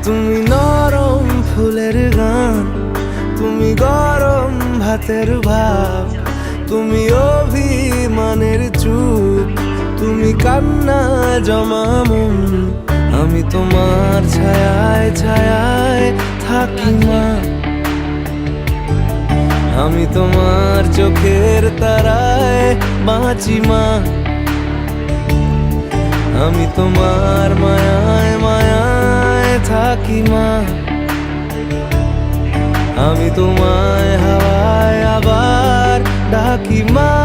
তুমি নরম ফুলের গান, তুমি গরম ভাতের ভাব, তুমি অভিমানের চুপ, তুমি কান্না জমা মন। আমি তোমার ছায়ায় ছায়ায় থাকি মা, আমি তোমার চোখের তারায় বাঁচি মা, আমি তোমার মায়ায় মায়ায় থাকি মা, আমি তোমায় হাওয়ায় আবার ডাকি মা।